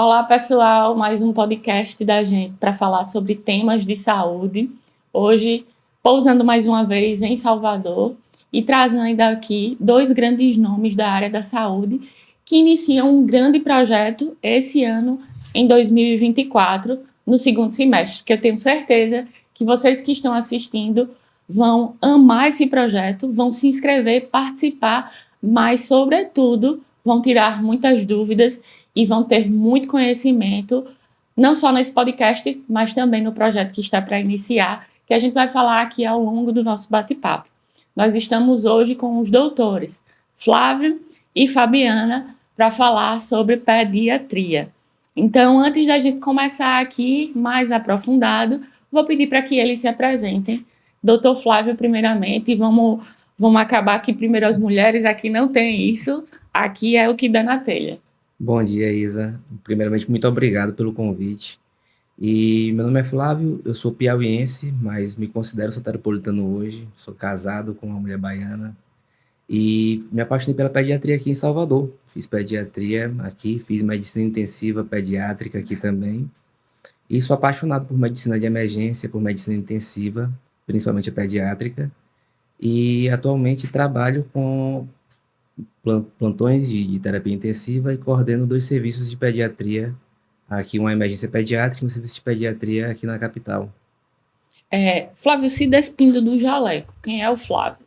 Olá, pessoal, mais um podcast da gente para falar sobre temas de saúde. Hoje, pousando mais uma vez em Salvador e trazendo aqui dois grandes nomes da área da saúde que iniciam um grande projeto esse ano, em 2024, no segundo semestre, que eu tenho certeza que vocês que estão assistindo vão amar esse projeto, vão se inscrever, participar, mas, sobretudo, vão tirar muitas dúvidas e vão ter muito conhecimento, não só nesse podcast, mas também no projeto que está para iniciar, que a gente vai falar aqui ao longo do nosso bate-papo. Nós estamos hoje com os doutores Flávio e Fabiana para falar sobre pediatria. Então, antes da gente começar aqui mais aprofundado, vou pedir para que eles se apresentem. Doutor Flávio, primeiramente, e vamos acabar que primeiro as mulheres, aqui não tem isso, aqui é o que dá na telha. Bom dia, Isa. Primeiramente, muito obrigado pelo convite. E meu nome é Flávio, eu sou piauiense, mas me considero soteropolitano hoje. Sou casado com uma mulher baiana e me apaixonei pela pediatria aqui em Salvador. Fiz pediatria aqui, fiz medicina intensiva pediátrica aqui também. E sou apaixonado por medicina de emergência, por medicina intensiva, principalmente a pediátrica. E atualmente trabalho com plantões de terapia intensiva e coordeno dois serviços de pediatria, aqui uma emergência pediátrica e um serviço de pediatria aqui na capital. Flávio, se despindo do jaleco, quem é o Flávio?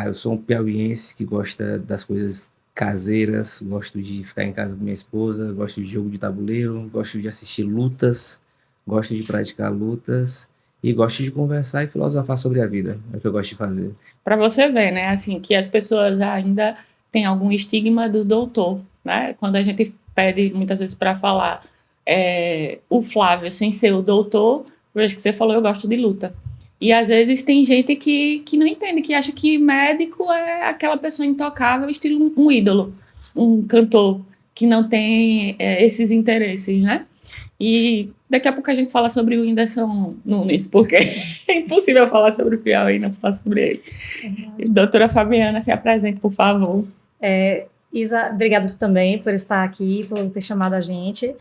Eu sou um piauiense que gosta das coisas caseiras, gosto de ficar em casa com minha esposa, gosto de jogo de tabuleiro, gosto de assistir lutas, gosto de praticar lutas e gosto de conversar e filosofar sobre a vida. É o que eu gosto de fazer. Para você ver, né, assim, que as pessoas ainda têm algum estigma do doutor, né? Quando a gente pede muitas vezes para falar o Flávio sem ser o doutor, vejo que você falou, eu gosto de luta. E às vezes tem gente que não entende, que acha que médico é aquela pessoa intocável, estilo um ídolo, um cantor que não tem esses interesses, né? E daqui a pouco a gente fala sobre o Whindersson Nunes, porque é impossível falar sobre o Piauí e não falar sobre ele. Doutora Fabiana, se apresente, por favor. Isa, obrigada também por estar aqui, por ter chamado a gente.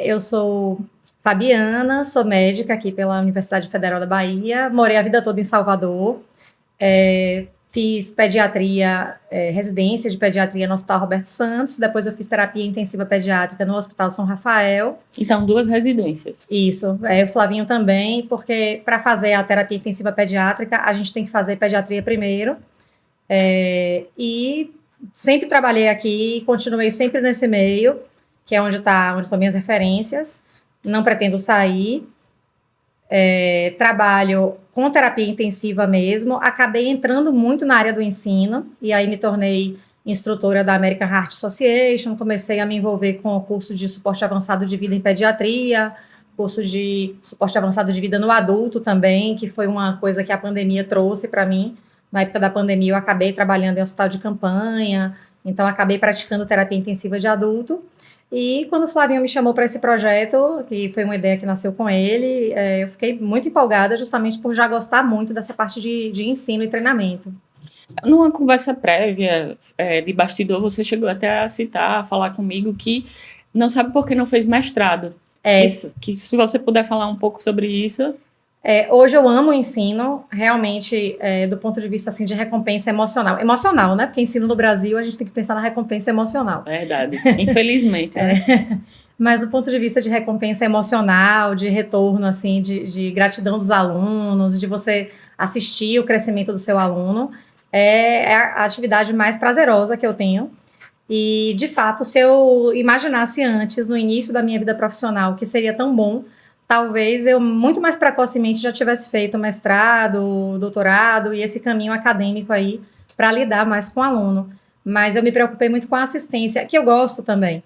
Eu sou Fabiana, sou médica aqui pela Universidade Federal da Bahia, morei a vida toda em Salvador, fiz pediatria, residência de pediatria no Hospital Roberto Santos, depois eu fiz terapia intensiva pediátrica no Hospital São Rafael. Então, 2 residências. Isso, o Flavinho também, porque para fazer a terapia intensiva pediátrica, a gente tem que fazer pediatria primeiro, e sempre trabalhei aqui, continuei sempre nesse meio, que é onde estão minhas referências, não pretendo sair, trabalho com terapia intensiva mesmo, acabei entrando muito na área do ensino, e aí me tornei instrutora da American Heart Association, comecei a me envolver com o curso de suporte avançado de vida em pediatria, curso de suporte avançado de vida no adulto também, que foi uma coisa que a pandemia trouxe para mim. Na época da pandemia eu acabei trabalhando em hospital de campanha, então acabei praticando terapia intensiva de adulto. E quando o Flavinho me chamou para esse projeto, que foi uma ideia que nasceu com ele, eu fiquei muito empolgada justamente por já gostar muito dessa parte de ensino e treinamento. Numa conversa prévia de bastidor, você chegou até a citar, a falar comigo que não sabe por que não fez mestrado. Que se você puder falar um pouco sobre isso. Hoje eu amo o ensino, realmente, do ponto de vista assim, de recompensa emocional. Emocional, né? Porque ensino no Brasil, a gente tem que pensar na recompensa emocional. Verdade, infelizmente. Né? Mas do ponto de vista de recompensa emocional, de retorno, assim, de gratidão dos alunos, de você assistir o crescimento do seu aluno, é a atividade mais prazerosa que eu tenho. E, de fato, se eu imaginasse antes, no início da minha vida profissional, que seria tão bom, talvez eu, muito mais precocemente, já tivesse feito mestrado, doutorado e esse caminho acadêmico aí para lidar mais com o aluno. Mas eu me preocupei muito com a assistência, que eu gosto também.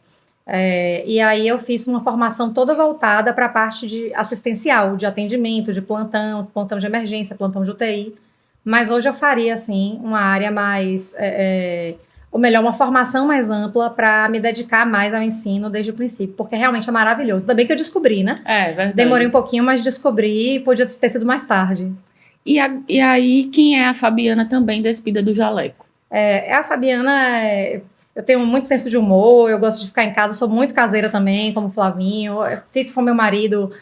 E aí eu fiz uma formação toda voltada para a parte de assistencial, de atendimento, de plantão de emergência, plantão de UTI. Mas hoje eu faria, assim, uma área mais... ou melhor, uma formação mais ampla para me dedicar mais ao ensino desde o princípio, porque realmente é maravilhoso. Ainda bem que eu descobri, né? Verdade. Demorei um pouquinho, mas descobri e podia ter sido mais tarde. E aí, quem é a Fabiana também despida do jaleco? A Fabiana Eu tenho muito senso de humor, eu gosto de ficar em casa, sou muito caseira também, como o Flavinho. Eu fico com meu marido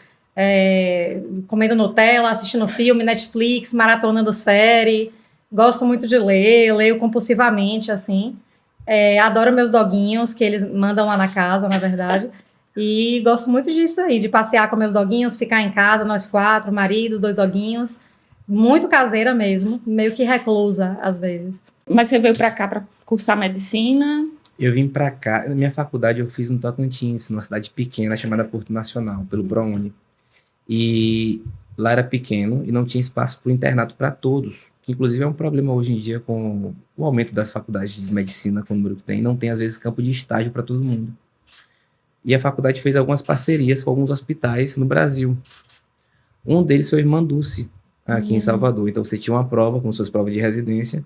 comendo Nutella, assistindo filme, Netflix, maratonando série. Gosto muito de ler, leio compulsivamente, assim. Adoro meus doguinhos, que eles mandam lá na casa, na verdade. E gosto muito disso aí, de passear com meus doguinhos, ficar em casa, nós 4, marido, 2 doguinhos. Muito caseira mesmo, meio que reclusa, às vezes. Mas você veio para cá para cursar medicina? Eu vim para cá, na minha faculdade eu fiz no Tocantins, numa cidade pequena chamada Porto Nacional, pelo ProUni. E lá era pequeno e não tinha espaço para o internato para todos, que inclusive é um problema hoje em dia com o aumento das faculdades de medicina, com o número que tem, não tem às vezes campo de estágio para todo mundo. E a faculdade fez algumas parcerias com alguns hospitais no Brasil. Um deles foi o Irmã Dulce, aqui em Salvador. Então você tinha uma prova com suas provas de residência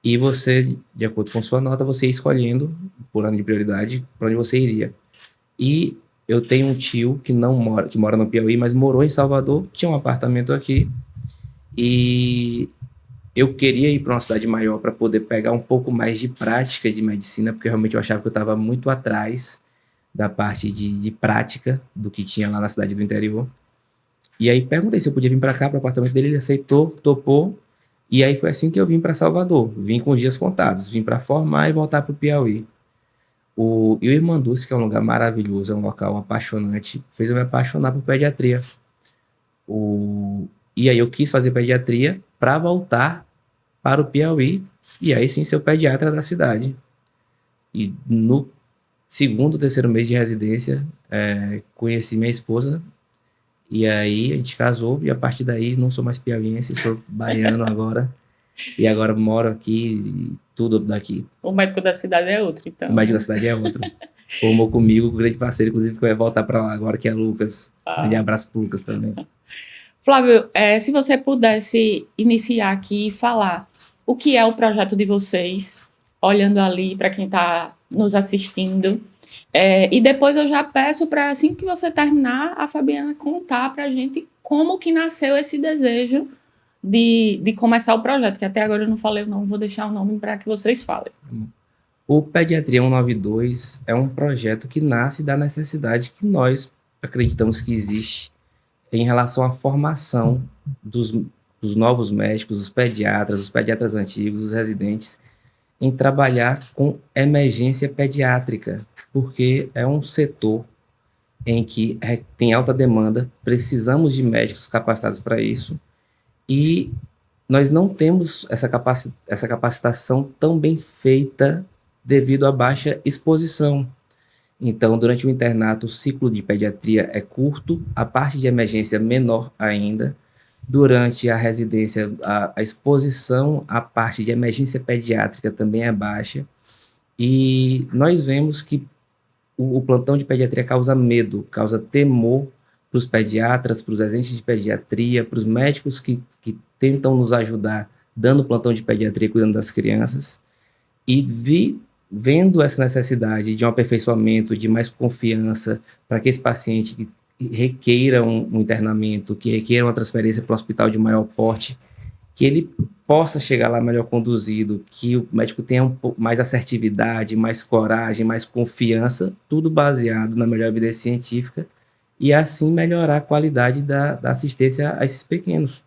e você, de acordo com sua nota, você ia escolhendo, por ano de prioridade, para onde você iria. E eu tenho um tio que mora no Piauí, mas morou em Salvador, tinha um apartamento aqui, e eu queria ir para uma cidade maior para poder pegar um pouco mais de prática de medicina, porque realmente eu achava que eu estava muito atrás da parte de prática do que tinha lá na cidade do interior. E aí perguntei se eu podia vir para cá, para o apartamento dele, ele aceitou, topou, e aí foi assim que eu vim para Salvador. Vim com os dias contados, vim para formar e voltar para o Piauí. E o Irmã Dulce, que é um lugar maravilhoso, é um local apaixonante, fez eu me apaixonar por pediatria. E aí eu quis fazer pediatria para voltar para o Piauí, e aí sim ser o pediatra da cidade. E no segundo, terceiro mês de residência, conheci minha esposa, e aí a gente casou, e a partir daí não sou mais piauiense, sou baiano agora, e agora moro aqui, e tudo daqui. O médico da cidade é outro, então. O médico da cidade é outro. Formou comigo, um grande parceiro, inclusive, que vai voltar para lá agora, que é Lucas. Grande abraço pro Lucas também. Flávio, se você pudesse iniciar aqui e falar o que é o projeto de vocês, olhando ali para quem está nos assistindo, e depois eu já peço para, assim que você terminar, a Fabiana contar para a gente como que nasceu esse desejo de começar o projeto, que até agora eu não falei o nome, vou deixar o nome para que vocês falem. O Pediatria 192 é um projeto que nasce da necessidade que nós acreditamos que existe em relação à formação dos novos médicos, os pediatras antigos, os residentes, em trabalhar com emergência pediátrica, porque é um setor em que tem alta demanda, precisamos de médicos capacitados para isso, e nós não temos essa capacitação tão bem feita devido à baixa exposição. Então, durante o internato, o ciclo de pediatria é curto, a parte de emergência menor ainda. Durante a residência, a exposição à parte de emergência pediátrica também é baixa. E nós vemos que o plantão de pediatria causa medo, causa temor para os pediatras, para os residentes de pediatria, para os médicos que tentam nos ajudar dando plantão de pediatria, cuidando das crianças. E vendo essa necessidade de um aperfeiçoamento, de mais confiança para que esse paciente que requeira um internamento, que requeira uma transferência para um hospital de maior porte, que ele possa chegar lá melhor conduzido, que o médico tenha um pouco mais assertividade, mais coragem, mais confiança, tudo baseado na melhor evidência científica, e assim melhorar a qualidade da assistência a esses pequenos.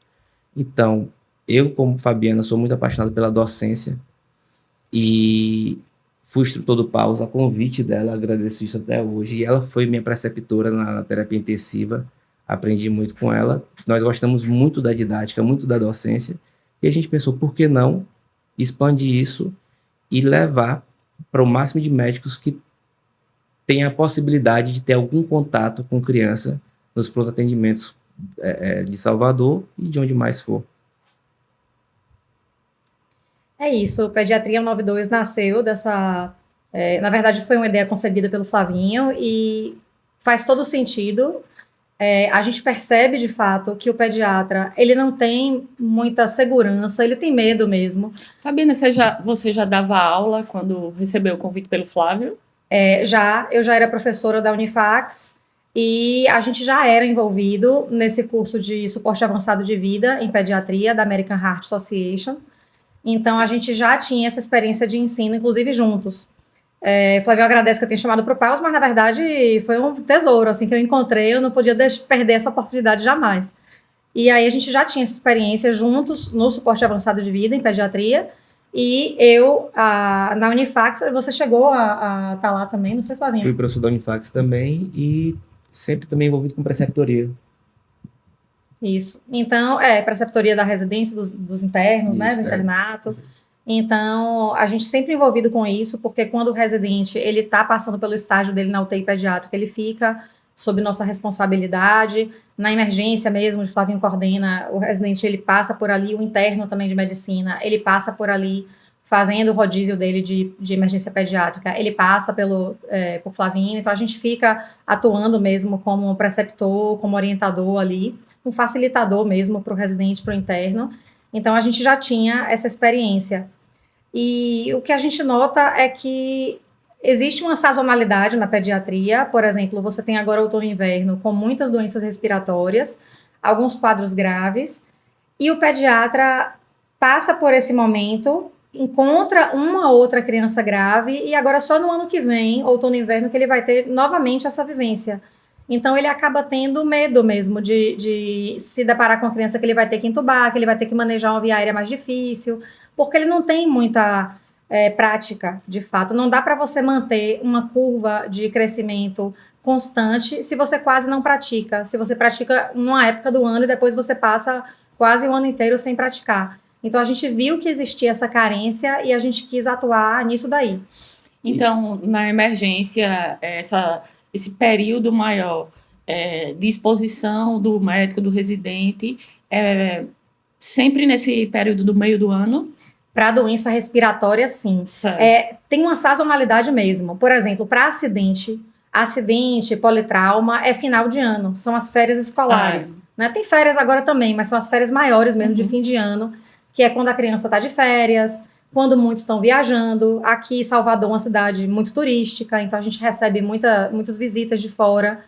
Então, eu, como Fabiana, sou muito apaixonado pela docência, e fui instrutor do PAUS a convite dela, agradeço isso até hoje, e ela foi minha preceptora na terapia intensiva, aprendi muito com ela, nós gostamos muito da didática, muito da docência, e a gente pensou, por que não expandir isso e levar para o máximo de médicos que tenham a possibilidade de ter algum contato com criança nos pronto atendimentos de Salvador e de onde mais for. É isso, o Pediatria 192 nasceu dessa... na verdade, foi uma ideia concebida pelo Flavinho e faz todo sentido. A gente percebe, de fato, que o pediatra, ele não tem muita segurança, ele tem medo mesmo. Fabiana, você já dava aula quando recebeu o convite pelo Flávio? Eu já era professora da Unifax e a gente já era envolvido nesse curso de suporte avançado de vida em pediatria da American Heart Association. Então, a gente já tinha essa experiência de ensino, inclusive juntos. Flavinho agradece que eu tenha chamado para o Paus, mas na verdade foi um tesouro assim, que eu encontrei, eu não podia perder essa oportunidade jamais. E aí a gente já tinha essa experiência juntos no suporte avançado de vida em pediatria. E eu, na Unifax, você chegou a estar lá também, não foi, Flavinho? Fui professor da Unifax também e sempre também envolvido com preceptoria. Isso. Então, preceptoria da residência dos internos, né, do internato. Então, a gente sempre envolvido com isso, porque quando o residente, ele está passando pelo estágio dele na UTI pediátrica, ele fica sob nossa responsabilidade. Na emergência mesmo, o Flavinho coordena, o residente, ele passa por ali, o interno também de medicina, ele passa por ali, fazendo o rodízio dele de emergência pediátrica, ele passa por Flavinho, então a gente fica atuando mesmo como preceptor, como orientador ali, um facilitador mesmo para o residente, para o interno. Então, a gente já tinha essa experiência. E o que a gente nota é que existe uma sazonalidade na pediatria. Por exemplo, você tem agora outono e inverno com muitas doenças respiratórias, alguns quadros graves, e o pediatra passa por esse momento, encontra uma outra criança grave, e agora só no ano que vem, outono e inverno, que ele vai ter novamente essa vivência. Então, ele acaba tendo medo mesmo de se deparar com uma criança que ele vai ter que entubar, que ele vai ter que manejar uma via aérea mais difícil, porque ele não tem muita prática, de fato. Não dá para você manter uma curva de crescimento constante se você quase não pratica. Se você pratica numa época do ano e depois você passa quase o ano inteiro sem praticar. Então, a gente viu que existia essa carência e a gente quis atuar nisso daí. Então, na emergência, esse período maior de exposição do médico, do residente, sempre nesse período do meio do ano? Para doença respiratória, sim. Tem uma sazonalidade mesmo. Por exemplo, para acidente, politrauma, é final de ano. São as férias escolares. Né? Tem férias agora também, mas são as férias maiores mesmo, de fim de ano, que é quando a criança está de férias, quando muitos estão viajando. Aqui, Salvador é uma cidade muito turística, então a gente recebe muitas visitas de fora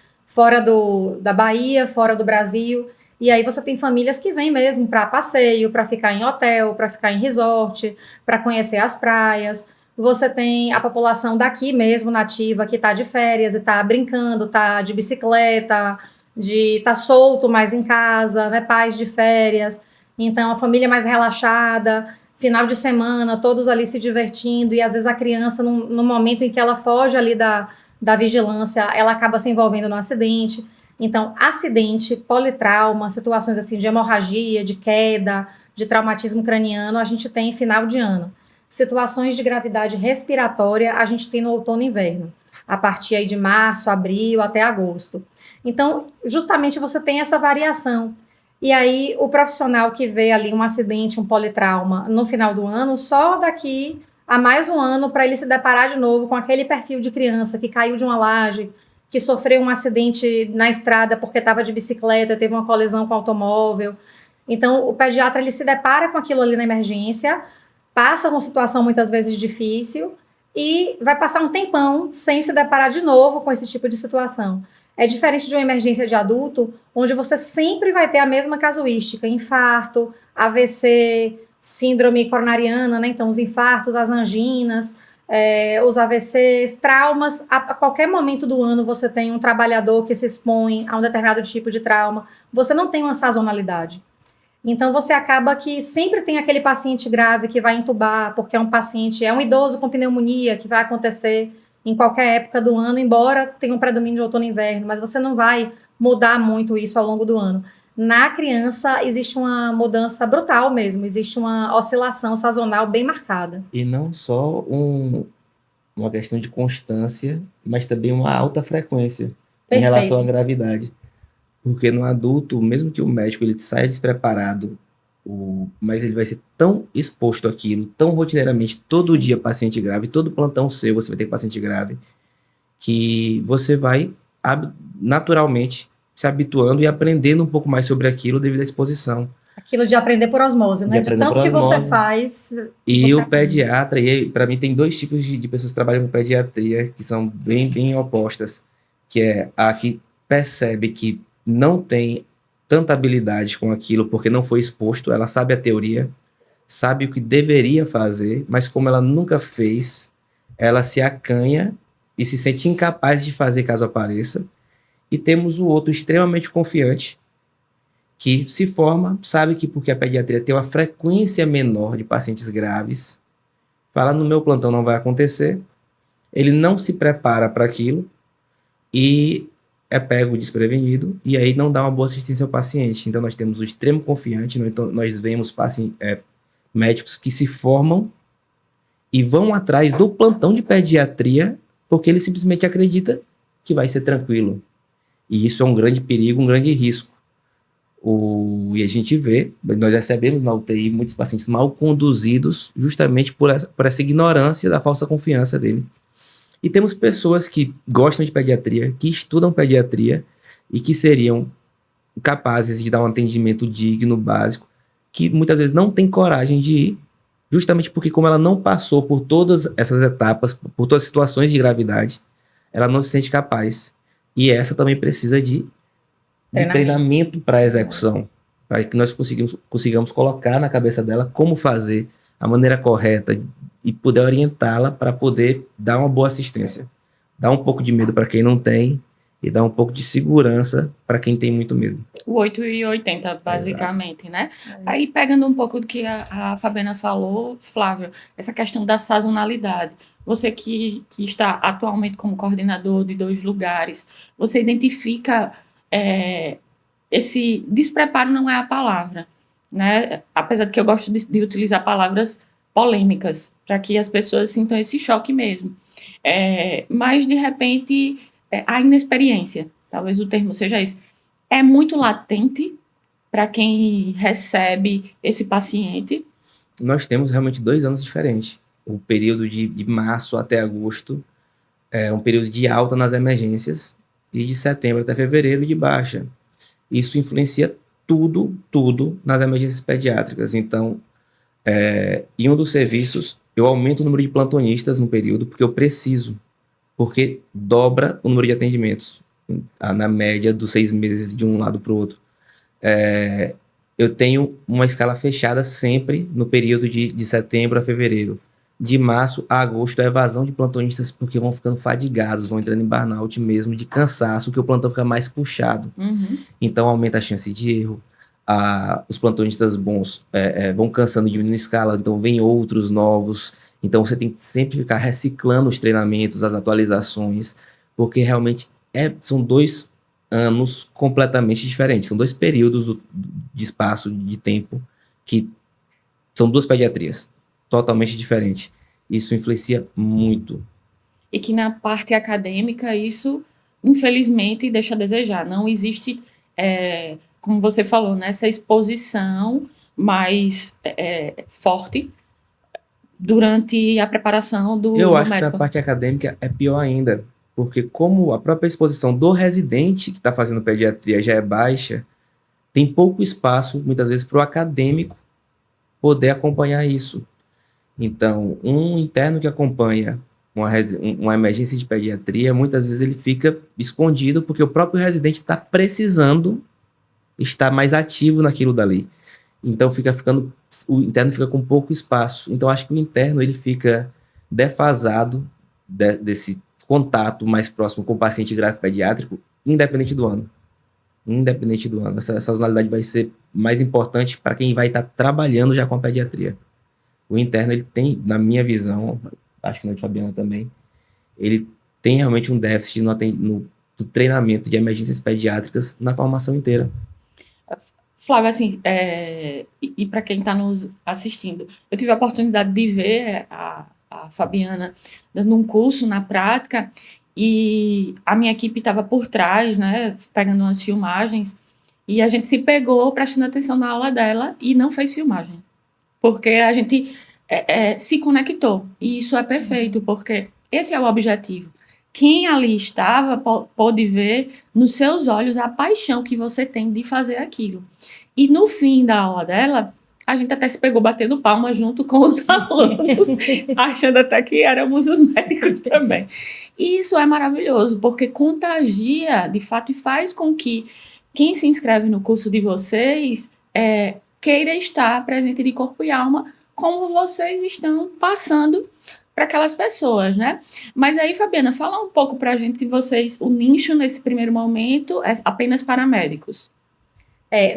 da Bahia, fora do Brasil. E aí você tem famílias que vêm mesmo para passeio, para ficar em hotel, para ficar em resort, para conhecer as praias. Você tem a população daqui mesmo, nativa, que está de férias e está brincando, está de bicicleta, tá solto mais em casa, né, pais de férias. Então, a família mais relaxada, final de semana, todos ali se divertindo, e às vezes a criança, no momento em que ela foge ali da vigilância, ela acaba se envolvendo no acidente. Então, acidente, politrauma, situações assim de hemorragia, de queda, de traumatismo craniano, a gente tem em final de ano. Situações de gravidade respiratória, a gente tem no outono e inverno, a partir aí de março, abril, até agosto. Então, justamente você tem essa variação. E aí, o profissional que vê ali um acidente, um politrauma no final do ano, só daqui a mais um ano para ele se deparar de novo com aquele perfil de criança que caiu de uma laje, que sofreu um acidente na estrada porque estava de bicicleta, teve uma colisão com o automóvel. Então, o pediatra ele se depara com aquilo ali na emergência, passa uma situação muitas vezes difícil e vai passar um tempão sem se deparar de novo com esse tipo de situação. É diferente de uma emergência de adulto, onde você sempre vai ter a mesma casuística, infarto, AVC, síndrome coronariana, né? Então os infartos, as anginas, os AVCs, traumas. A qualquer momento do ano você tem um trabalhador que se expõe a um determinado tipo de trauma. Você não tem uma sazonalidade. Então você acaba que sempre tem aquele paciente grave que vai entubar, porque é um idoso com pneumonia que vai acontecer em qualquer época do ano, embora tenha um predomínio de outono e inverno, mas você não vai mudar muito isso ao longo do ano. Na criança, existe uma mudança brutal mesmo, existe uma oscilação sazonal bem marcada. E não só uma questão de constância, mas também uma alta frequência em relação à gravidade. Porque no adulto, mesmo que o médico ele saia despreparado, mas ele vai ser tão exposto àquilo, tão rotineiramente, todo dia paciente grave, todo plantão seu você vai ter paciente grave, que você vai naturalmente se habituando e aprendendo um pouco mais sobre aquilo devido à exposição. Aquilo de aprender por osmose, né? De tanto que você faz. E o pediatra, e para mim tem dois tipos de pessoas que trabalham com pediatria que são bem, bem opostas, que é a que percebe que não tem tanta habilidade com aquilo porque não foi exposto, ela sabe a teoria, sabe o que deveria fazer, mas como ela nunca fez, ela se acanha e se sente incapaz de fazer caso apareça. E temos o outro extremamente confiante, que se forma, sabe que porque a pediatria tem uma frequência menor de pacientes graves, fala no meu plantão não vai acontecer, ele não se prepara para aquilo e é pego desprevenido e aí não dá uma boa assistência ao paciente. Então nós temos o extremo confiante, então, nós vemos médicos que se formam e vão atrás do plantão de pediatria porque ele simplesmente acredita que vai ser tranquilo. E isso é um grande perigo, um grande risco. E a gente vê, nós recebemos na UTI muitos pacientes mal conduzidos justamente por essa ignorância da falsa confiança dele. E temos pessoas que gostam de pediatria, que estudam pediatria e que seriam capazes de dar um atendimento digno, básico, que muitas vezes não tem coragem de ir, justamente porque como ela não passou por todas essas etapas, por todas as situações de gravidade, ela não se sente capaz. E essa também precisa de treinamento para a execução, para que nós consigamos colocar na cabeça dela como fazer a maneira correta e poder orientá-la para poder dar uma boa assistência. Dar um pouco de medo para quem não tem e dar um pouco de segurança para quem tem muito medo. O 880, basicamente, né? Aí, pegando um pouco do que a Fabiana falou, Flávio, essa questão da sazonalidade. Você que está atualmente como coordenador de 2 lugares, você identifica esse despreparo não é a palavra, né? Apesar de que eu gosto de utilizar palavras polêmicas, para que as pessoas sintam esse choque mesmo. Mas, de repente, a inexperiência, talvez o termo seja esse, é muito latente para quem recebe esse paciente. Nós temos realmente 2 anos diferentes. O período de março até agosto é um período de alta nas emergências e de setembro até fevereiro de baixa. Isso influencia tudo nas emergências pediátricas. Então, em um dos serviços, eu aumento o número de plantonistas no período porque eu preciso, porque dobra o número de atendimentos na média dos 6 meses de um lado para o outro. Eu tenho uma escala fechada sempre no período de setembro a fevereiro. De março a agosto é evasão de plantonistas porque vão ficando fadigados, vão entrando em burnout mesmo, de cansaço, que o plantão fica mais puxado. Uhum. Então aumenta a chance de erro. Os plantonistas bons vão cansando, diminuindo a escala, então vem outros novos. Então você tem que sempre ficar reciclando os treinamentos, as atualizações, porque realmente são 2 anos completamente diferentes. São 2 períodos de espaço, de tempo, que são 2 pediatrias totalmente diferentes. Isso influencia muito. E que na parte acadêmica isso, infelizmente, deixa a desejar. Não existe, como você falou, né, essa exposição mais forte durante a preparação do médico. Eu acho que na parte acadêmica é pior ainda, porque como a própria exposição do residente que está fazendo pediatria já é baixa, tem pouco espaço, muitas vezes, para o acadêmico poder acompanhar isso. Então, um interno que acompanha uma emergência de pediatria, muitas vezes ele fica escondido porque o próprio residente está precisando estar mais ativo naquilo dali. Então, o interno fica com pouco espaço. Então, acho que o interno ele fica defasado desse contato mais próximo com o paciente grave pediátrico, independente do ano. Essa sazonalidade vai ser mais importante para quem vai estar trabalhando já com a pediatria. O interno, ele tem, na minha visão, acho que na de Fabiana também, ele tem realmente um déficit no treinamento de emergências pediátricas na formação inteira. Flávia, assim, e para quem está nos assistindo, eu tive a oportunidade de ver a Fabiana dando um curso na prática e a minha equipe estava por trás, né, pegando umas filmagens, e a gente se pegou prestando atenção na aula dela e não fez filmagem. Porque a gente se conectou. E isso é perfeito, porque esse é o objetivo. Quem ali estava pôde ver nos seus olhos a paixão que você tem de fazer aquilo. E no fim da aula dela, a gente até se pegou batendo palma junto com os alunos, achando até que éramos os médicos também. E isso é maravilhoso, porque contagia, de fato, e faz com que quem se inscreve no curso de vocês queira estar presente de corpo e alma, como vocês estão passando para aquelas pessoas, né? Mas aí, Fabiana, fala um pouco para a gente de vocês, o nicho nesse primeiro momento é apenas para médicos.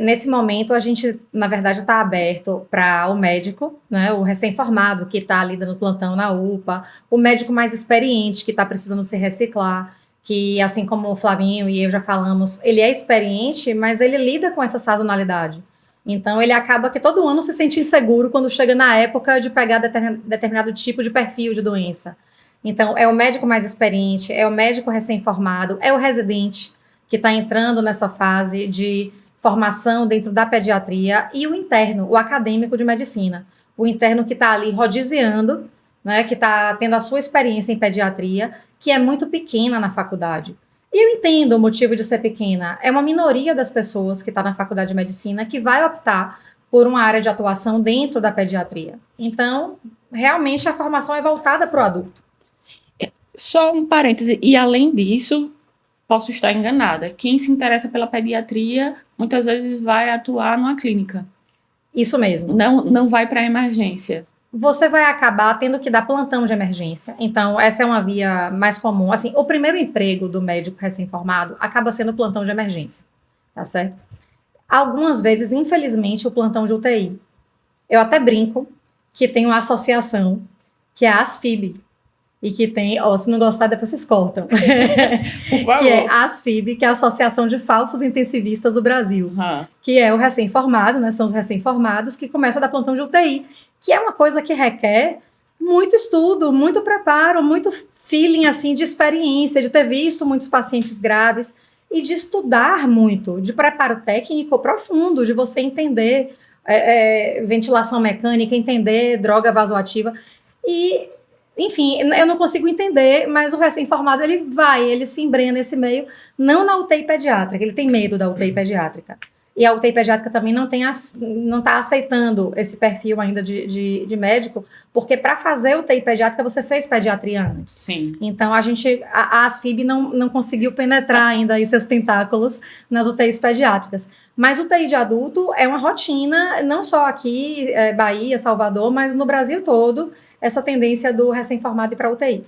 Nesse momento, a gente, na verdade, está aberto para o médico, né, o recém-formado que está ali dando plantão na UPA, o médico mais experiente que está precisando se reciclar, que, assim como o Flavinho e eu já falamos, ele é experiente, mas ele lida com essa sazonalidade. Então, ele acaba que todo ano se sente inseguro quando chega na época de pegar determinado tipo de perfil de doença. Então, é o médico mais experiente, é o médico recém-formado, é o residente que está entrando nessa fase de formação dentro da pediatria, e o interno, o acadêmico de medicina. O interno que está ali rodiziando, né, que está tendo a sua experiência em pediatria, que é muito pequena na faculdade. E eu entendo o motivo de ser pequena. É uma minoria das pessoas que está na faculdade de medicina que vai optar por uma área de atuação dentro da pediatria. Então, realmente, a formação é voltada para o adulto. Só um parêntese, e além disso, posso estar enganada, quem se interessa pela pediatria, muitas vezes vai atuar numa clínica. Isso mesmo. Não vai para a emergência. Você vai acabar tendo que dar plantão de emergência. Então, essa é uma via mais comum. Assim, o primeiro emprego do médico recém-formado acaba sendo o plantão de emergência, tá certo? Algumas vezes, infelizmente, o plantão de UTI. Eu até brinco que tem uma associação, que é a ASFIB, e que tem, se não gostar, depois vocês cortam. Por favor. Que é a ASFIB, que é a Associação de Falsos Intensivistas do Brasil. Que é o recém-formado, né? São os recém-formados que começam a dar plantão de UTI, que é uma coisa que requer muito estudo, muito preparo, muito feeling, assim, de experiência, de ter visto muitos pacientes graves e de estudar muito, de preparo técnico profundo, de você entender ventilação mecânica, entender droga vasoativa. E, enfim, eu não consigo entender, mas o recém-formado, ele se embrenha nesse meio, não na UTI pediátrica, ele tem medo da UTI pediátrica. E a UTI pediátrica também não está aceitando esse perfil ainda de médico, porque para fazer UTI pediátrica você fez pediatria antes. Sim. Então a ASFIB não conseguiu penetrar ainda aí seus tentáculos nas UTIs pediátricas. Mas UTI de adulto é uma rotina, não só aqui, Bahia, Salvador, mas no Brasil todo, essa tendência do recém-formado ir para UTI.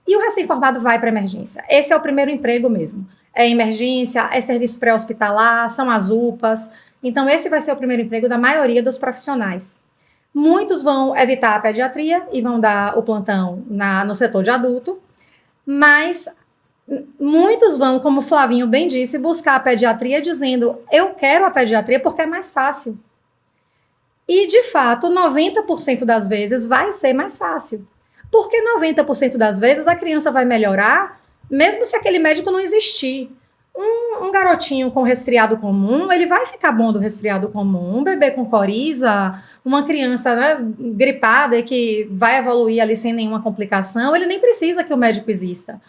E o recém-formado vai para emergência. Esse é o primeiro emprego mesmo. É emergência, é serviço pré-hospitalar, são as UPAs. Então, esse vai ser o primeiro emprego da maioria dos profissionais. Muitos vão evitar a pediatria e vão dar o plantão no setor de adulto, mas muitos vão, como o Flavinho bem disse, buscar a pediatria dizendo, eu quero a pediatria porque é mais fácil. E, de fato, 90% das vezes vai ser mais fácil. Porque 90% das vezes a criança vai melhorar, mesmo se aquele médico não existir. Um garotinho com resfriado comum, ele vai ficar bom do resfriado comum. Um bebê com coriza, uma criança, né, gripada e que vai evoluir ali sem nenhuma complicação, ele nem precisa que o médico exista.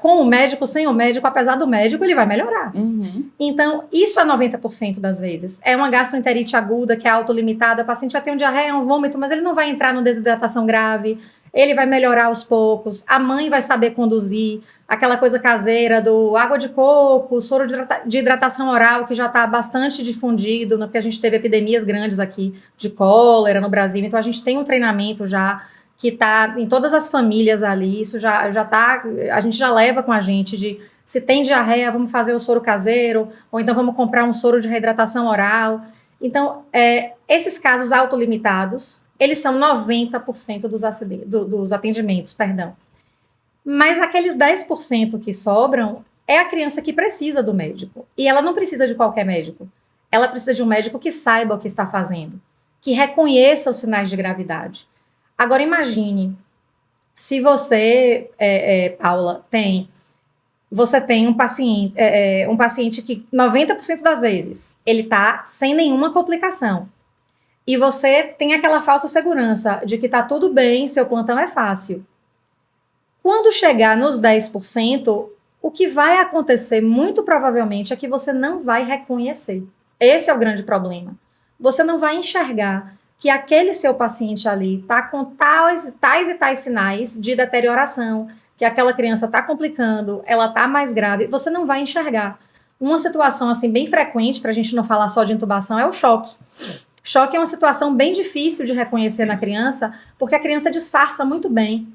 Com o médico, sem o médico, apesar do médico, ele vai melhorar. Uhum. Então, isso é 90% das vezes. É uma gastroenterite aguda que é autolimitada, o paciente vai ter um diarreia, um vômito, mas ele não vai entrar numa desidratação grave, ele vai melhorar aos poucos, a mãe vai saber conduzir, aquela coisa caseira do água de coco, soro de hidratação oral, que já está bastante difundido, porque a gente teve epidemias grandes aqui de cólera no Brasil, então a gente tem um treinamento já que está em todas as famílias ali, isso já tá, a gente já leva com a gente de, se tem diarreia, vamos fazer o soro caseiro, ou então vamos comprar um soro de reidratação oral. Então, esses casos autolimitados, eles são 90% dos atendimentos, perdão. Mas aqueles 10% que sobram é a criança que precisa do médico. E ela não precisa de qualquer médico. Ela precisa de um médico que saiba o que está fazendo, que reconheça os sinais de gravidade. Agora, imagine, se você, Paula, você tem um paciente que 90% das vezes ele está sem nenhuma complicação. E você tem aquela falsa segurança de que está tudo bem, seu plantão é fácil. Quando chegar nos 10%, o que vai acontecer muito provavelmente é que você não vai reconhecer. Esse é o grande problema. Você não vai enxergar que aquele seu paciente ali está com tais e tais sinais de deterioração, que aquela criança está complicando, ela está mais grave, você não vai enxergar. Uma situação assim bem frequente, para a gente não falar só de intubação, é o choque. Choque é uma situação bem difícil de reconhecer na criança, porque a criança disfarça muito bem.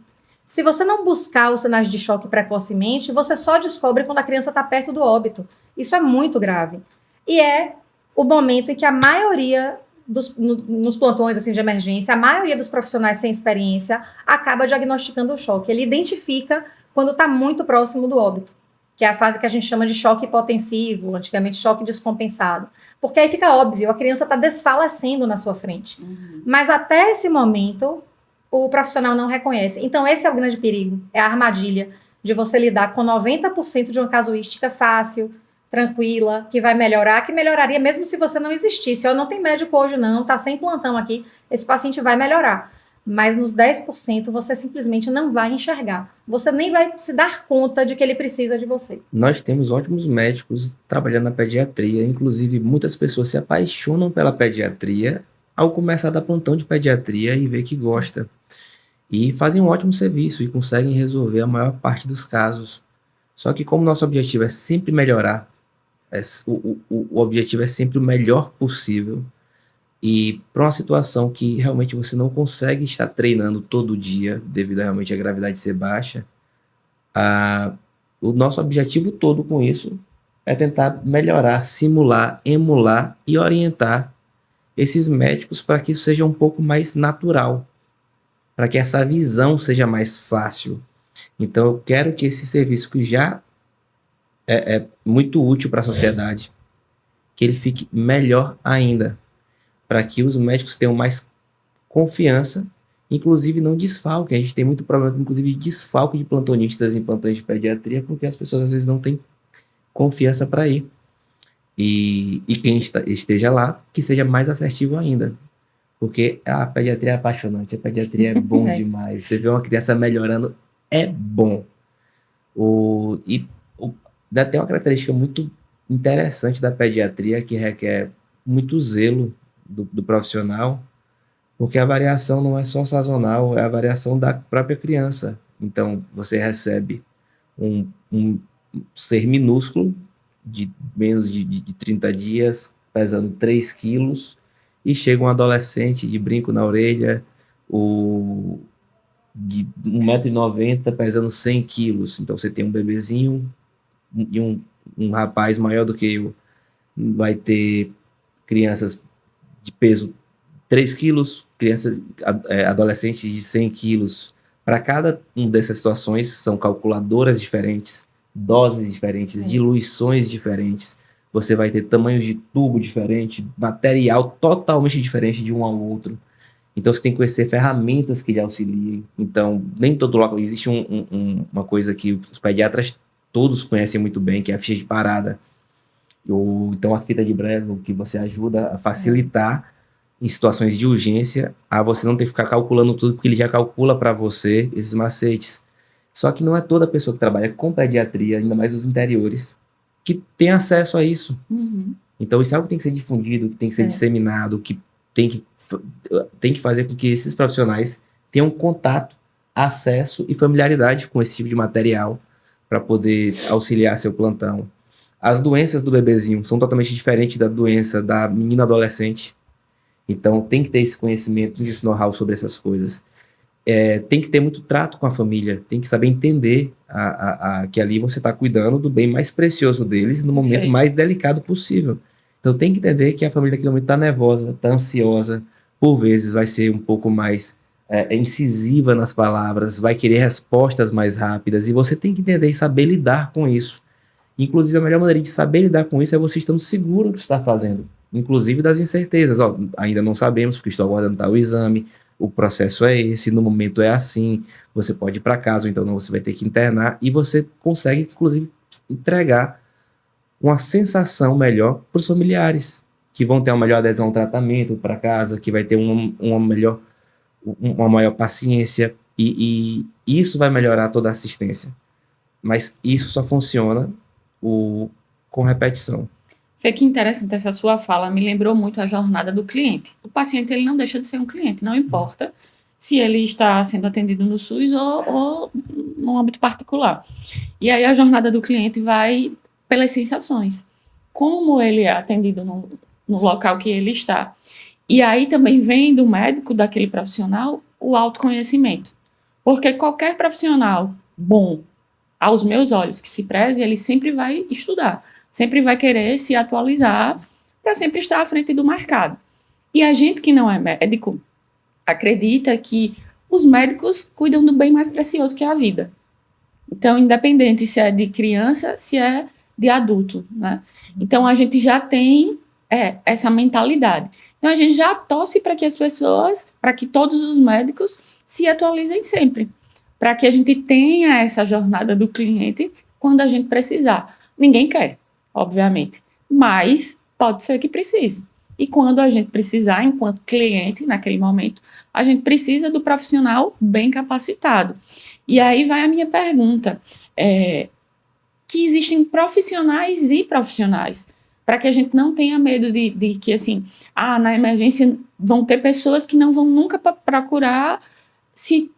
Se você não buscar os sinais de choque precocemente, você só descobre quando a criança está perto do óbito. Isso é muito grave. E é o momento em que a maioria nos plantões assim, de emergência, a maioria dos profissionais sem experiência acaba diagnosticando o choque. Ele identifica quando está muito próximo do óbito, que é a fase que a gente chama de choque hipotensivo, antigamente choque descompensado. Porque aí fica óbvio, a criança está desfalecendo na sua frente. Mas até esse momento, o profissional não reconhece. Então esse é o grande perigo, é a armadilha de você lidar com 90% de uma casuística fácil, tranquila, que vai melhorar, que melhoraria mesmo se você não existisse. Eu não tenho médico hoje não, tá sem plantão aqui, esse paciente vai melhorar. Mas nos 10% você simplesmente não vai enxergar. Você nem vai se dar conta de que ele precisa de você. Nós temos ótimos médicos trabalhando na pediatria, inclusive muitas pessoas se apaixonam pela pediatria ao começar a dar plantão de pediatria e ver que gosta. E fazem um ótimo serviço e conseguem resolver a maior parte dos casos. Só que como nosso objetivo é sempre melhorar, o objetivo é sempre o melhor possível, e para uma situação que realmente você não consegue estar treinando todo dia, devido a realmente a gravidade ser baixa, o nosso objetivo todo com isso é tentar melhorar, simular, emular e orientar esses médicos para que isso seja um pouco mais natural, para que essa visão seja mais fácil. Então eu quero que esse serviço que já é muito útil para a sociedade, que ele fique melhor ainda, para que os médicos tenham mais confiança, inclusive não desfalque. A gente tem muito problema, inclusive, de desfalque de plantonistas em plantões de pediatria, porque as pessoas às vezes não têm confiança para ir. E quem esteja lá, que seja mais assertivo ainda. Porque a pediatria é apaixonante, a pediatria é bom demais. Você vê uma criança melhorando, é bom. Dá até uma característica muito interessante da pediatria, que requer muito zelo do profissional, porque a variação não é só sazonal, é a variação da própria criança. Então, você recebe um ser minúsculo, de menos de 30 dias, pesando 3 quilos, e chega um adolescente de brinco na orelha, de 1,90 m, pesando 100 quilos. Então, você tem um bebezinho e um rapaz maior do que eu. Vai ter crianças de peso 3 quilos, crianças, adolescentes de 100 quilos. Para cada uma dessas situações, são calculadoras diferentes, doses diferentes, diluições diferentes. Você vai ter tamanhos de tubo diferente, material totalmente diferente de um ao outro. Então, você tem que conhecer ferramentas que lhe auxiliem. Então, nem todo local... Existe uma coisa que os pediatras todos conhecem muito bem, que é a ficha de parada. Então, a fita de Breville, que você ajuda a facilitar em situações de urgência, a você não ter que ficar calculando tudo, porque ele já calcula para você esses macetes. Só que não é toda pessoa que trabalha com pediatria, ainda mais os interiores, que tem acesso a isso. Então, isso é algo que tem que ser difundido, que tem que ser disseminado, que tem que fazer com que esses profissionais tenham contato, acesso e familiaridade com esse tipo de material para poder auxiliar seu plantão. As doenças do bebezinho são totalmente diferentes da doença da menina adolescente. Então, tem que ter esse conhecimento, esse know-how sobre essas coisas. Tem que ter muito trato com a família, tem que saber entender que ali você está cuidando do bem mais precioso deles no momento mais delicado possível. Então, tem que entender que a família naquele momento está nervosa, está ansiosa, por vezes vai ser um pouco mais incisiva nas palavras, vai querer respostas mais rápidas, e você tem que entender e saber lidar com isso. Inclusive, a melhor maneira de saber lidar com isso é você estando seguro do que está fazendo, inclusive das incertezas. Ainda não sabemos, porque estou aguardando tal exame, o processo é esse, no momento é assim, você pode ir para casa, ou então não, você vai ter que internar, e você consegue, inclusive, entregar uma sensação melhor para os familiares, que vão ter uma melhor adesão ao tratamento para casa, que vai ter uma maior paciência, e isso vai melhorar toda a assistência. Mas isso só funciona com repetição. Foi que interessante essa sua fala, me lembrou muito a jornada do cliente. O paciente, ele não deixa de ser um cliente, não importa se ele está sendo atendido no SUS ou no âmbito particular. E aí a jornada do cliente vai pelas sensações, como ele é atendido no local que ele está. E aí também vem do médico, daquele profissional, o autoconhecimento. Porque qualquer profissional bom, aos meus olhos, que se preze, ele sempre vai estudar, sempre vai querer se atualizar para sempre estar à frente do mercado. E a gente que não é médico acredita que os médicos cuidam do bem mais precioso que é a vida. Então, independente se é de criança, se é de adulto, né? Então, a gente já tem essa mentalidade. Então, a gente já torce para que as pessoas, para que todos os médicos se atualizem sempre, para que a gente tenha essa jornada do cliente quando a gente precisar. Ninguém quer, obviamente, mas pode ser que precise. E quando a gente precisar, enquanto cliente, naquele momento, a gente precisa do profissional bem capacitado. E aí vai a minha pergunta, que existem profissionais e profissionais, para que a gente não tenha medo de que, assim, na emergência vão ter pessoas que não vão nunca procurar se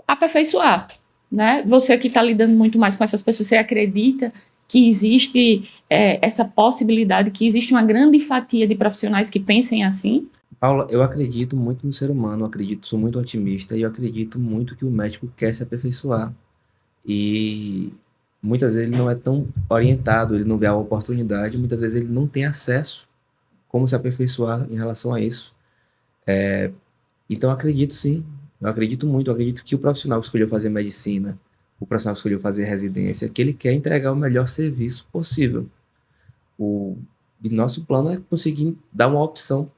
aperfeiçoar, né? Você que está lidando muito mais com essas pessoas, você acredita que existe essa possibilidade, que existe uma grande fatia de profissionais que pensem assim? Paula, eu acredito muito no ser humano, sou muito otimista e eu acredito muito que o médico quer se aperfeiçoar. E muitas vezes ele não é tão orientado, ele não vê a oportunidade, muitas vezes ele não tem acesso como se aperfeiçoar em relação a isso. Então eu acredito sim, eu acredito muito, eu acredito que o profissional que escolheu fazer medicina, o profissional que escolheu fazer residência, que ele quer entregar o melhor serviço possível. E nosso plano é conseguir dar uma opção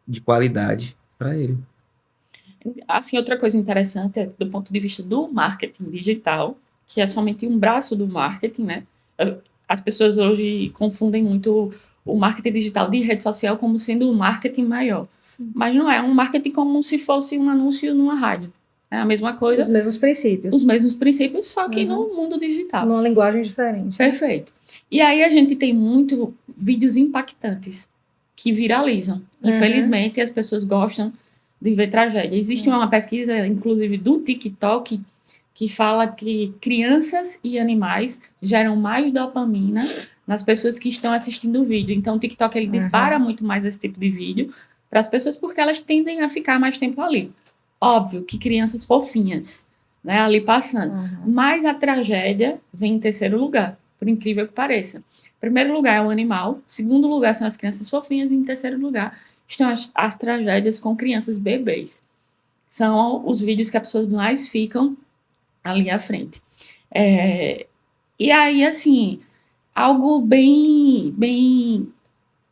de qualidade para ele. Assim, outra coisa interessante é do ponto de vista do marketing digital, que é somente um braço do marketing, né? As pessoas hoje confundem muito o marketing digital de rede social como sendo o marketing maior. Sim. Mas não é um marketing como se fosse um anúncio numa rádio. É a mesma coisa. Os mesmos princípios. Os mesmos princípios, só que no mundo digital. Numa linguagem diferente. Perfeito. E aí a gente tem muitos vídeos impactantes que viralizam. Infelizmente, as pessoas gostam de ver tragédia. Existe uma pesquisa, inclusive, do TikTok, que fala que crianças e animais geram mais dopamina nas pessoas que estão assistindo o vídeo. Então, o TikTok, ele dispara muito mais esse tipo de vídeo para as pessoas, porque elas tendem a ficar mais tempo ali. Óbvio que crianças fofinhas, né, ali passando. Mas a tragédia vem em terceiro lugar, por incrível que pareça. Primeiro lugar é o animal, segundo lugar são as crianças fofinhas, e em terceiro lugar estão as tragédias com crianças bebês. São os vídeos que as pessoas mais ficam ali à frente. E aí, assim, algo bem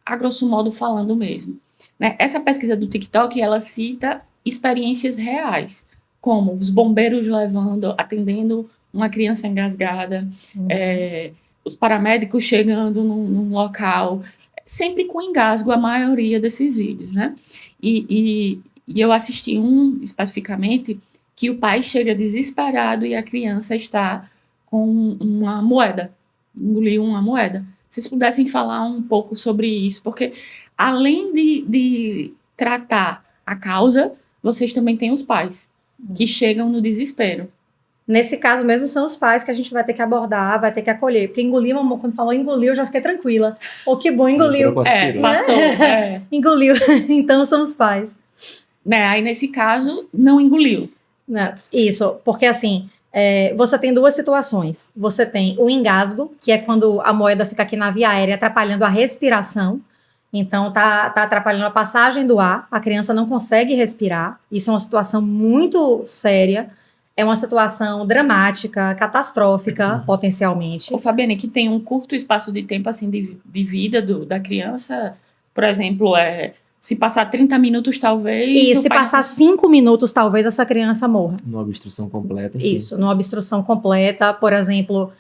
a grosso modo falando mesmo, né? Essa pesquisa do TikTok, ela cita experiências reais, como os bombeiros atendendo uma criança engasgada, os paramédicos chegando num local, sempre com engasgo, a maioria desses vídeos, né? E eu assisti especificamente, que o pai chega desesperado e a criança está com uma moeda, engoliu uma moeda. Se vocês pudessem falar um pouco sobre isso, porque além de tratar a causa, vocês também têm os pais, que chegam no desespero. Nesse caso mesmo, são os pais que a gente vai ter que abordar, vai ter que acolher. Porque engolir, quando falou engolir, eu já fiquei tranquila. Que bom, engoliu. Passou. Engoliu. Então, são os pais. Aí, nesse caso, não engoliu. Isso, porque assim, você tem duas situações. Você tem o engasgo, que é quando a moeda fica aqui na via aérea, atrapalhando a respiração. Então, tá atrapalhando a passagem do ar. A criança não consegue respirar. Isso é uma situação muito séria. É uma situação dramática, catastrófica, potencialmente. Ô, Fabiane, que tem um curto espaço de tempo, assim, de vida da criança, por exemplo, se passar 30 minutos, talvez... E se passar 5 minutos, talvez essa criança morra. Numa obstrução completa, sim. Isso, numa obstrução completa, por exemplo,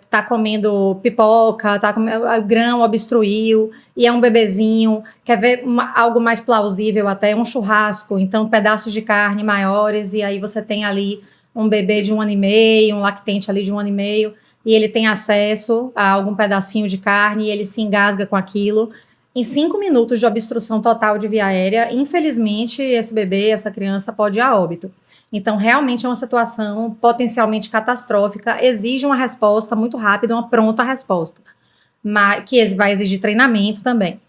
tá comendo pipoca, tá comendo, grão obstruiu, e é um bebezinho, quer ver algo mais plausível até, um churrasco, então pedaços de carne maiores, e aí você tem ali um bebê de 1 ano e meio, um lactente ali de 1 ano e meio, e ele tem acesso a algum pedacinho de carne, e ele se engasga com aquilo. Em 5 minutos de obstrução total de via aérea, infelizmente, esse bebê, essa criança pode ir a óbito. Então, realmente é uma situação potencialmente catastrófica, exige uma resposta muito rápida, uma pronta resposta, que vai exigir treinamento também.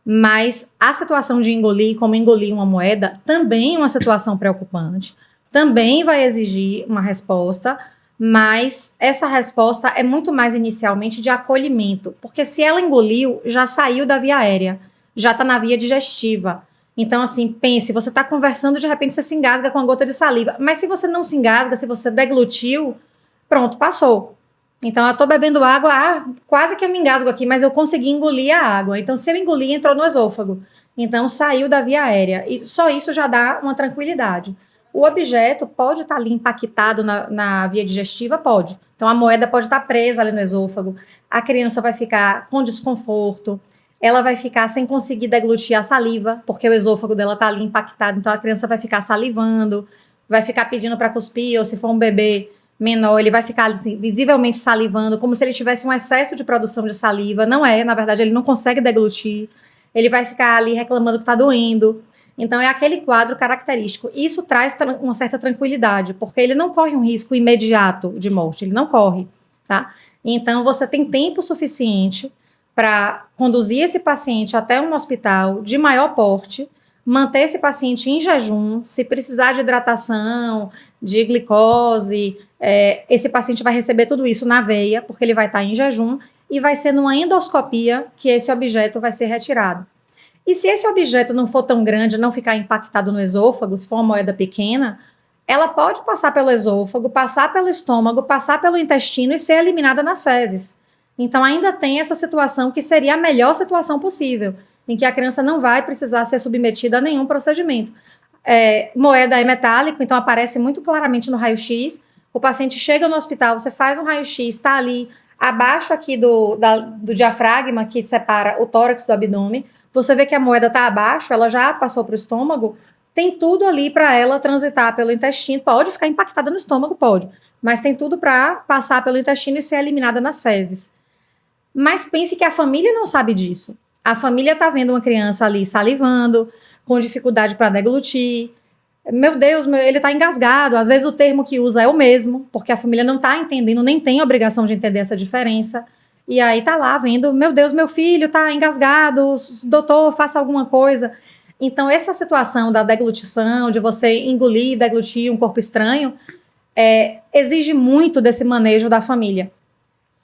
Mas a situação de engolir, como engolir uma moeda, também é uma situação preocupante, também vai exigir uma resposta, mas essa resposta é muito mais inicialmente de acolhimento, porque se ela engoliu, já saiu da via aérea, já está na via digestiva. Então, assim, pense, você está conversando, de repente você se engasga com a gota de saliva, mas se você não se engasga, se você deglutiu, pronto, passou. Então, eu estou bebendo água, quase que eu me engasgo aqui, mas eu consegui engolir a água. Então, se eu engoli, entrou no esôfago. Então, saiu da via aérea. E só isso já dá uma tranquilidade. O objeto pode estar ali impactado na via digestiva? Pode. Então, a moeda pode estar presa ali no esôfago. A criança vai ficar com desconforto. Ela vai ficar sem conseguir deglutir a saliva, porque o esôfago dela está ali impactado. Então, a criança vai ficar salivando, vai ficar pedindo para cuspir, ou se for um bebê menor, ele vai ficar assim, visivelmente salivando, como se ele tivesse um excesso de produção de saliva. Não é, na verdade, ele não consegue deglutir. Ele vai ficar ali reclamando que está doendo. Então, é aquele quadro característico. Isso traz uma certa tranquilidade, porque ele não corre um risco imediato de morte, ele não corre, tá? Então, você tem tempo suficiente para conduzir esse paciente até um hospital de maior porte, manter esse paciente em jejum, se precisar de hidratação, de glicose, esse paciente vai receber tudo isso na veia, porque ele vai estar em jejum, e vai ser numa endoscopia que esse objeto vai ser retirado. E se esse objeto não for tão grande, não ficar impactado no esôfago, se for uma moeda pequena, ela pode passar pelo esôfago, passar pelo estômago, passar pelo intestino e ser eliminada nas fezes. Então ainda tem essa situação que seria a melhor situação possível, em que a criança não vai precisar ser submetida a nenhum procedimento. Moeda é metálico, então aparece muito claramente no raio-x. O paciente chega no hospital, você faz um raio-x, está ali abaixo aqui do diafragma, que separa o tórax do abdômen. Você vê que a moeda está abaixo, ela já passou para o estômago, tem tudo ali para ela transitar pelo intestino. Pode ficar impactada no estômago, pode, mas tem tudo para passar pelo intestino e ser eliminada nas fezes. Mas pense que a família não sabe disso. A família está vendo uma criança ali salivando, com dificuldade para deglutir. Meu Deus, ele está engasgado. Às vezes o termo que usa é o mesmo, porque a família não está entendendo, nem tem a obrigação de entender essa diferença. E aí tá lá vendo, meu Deus, meu filho está engasgado, doutor, faça alguma coisa. Então essa situação da deglutição, de você engolir e deglutir um corpo estranho, exige muito desse manejo da família.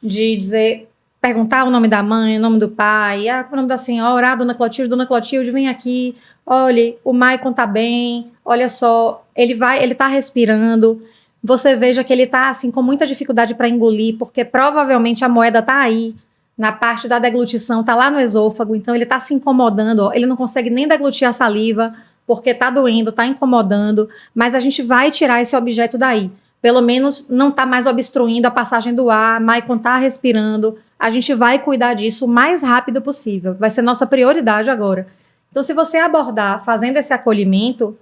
De dizer, perguntar o nome da mãe, o nome do pai, qual é o nome da senhora, dona Clotilde, vem aqui, olha, o Maicon tá bem, olha só, ele tá respirando, você veja que ele tá assim com muita dificuldade para engolir, porque provavelmente a moeda tá aí, na parte da deglutição, tá lá no esôfago, então ele tá se incomodando, ele não consegue nem deglutir a saliva, porque tá doendo, tá incomodando, mas a gente vai tirar esse objeto daí. Pelo menos não está mais obstruindo a passagem do ar, Maicon está respirando, a gente vai cuidar disso o mais rápido possível, vai ser nossa prioridade agora. Então, se você abordar fazendo esse acolhimento,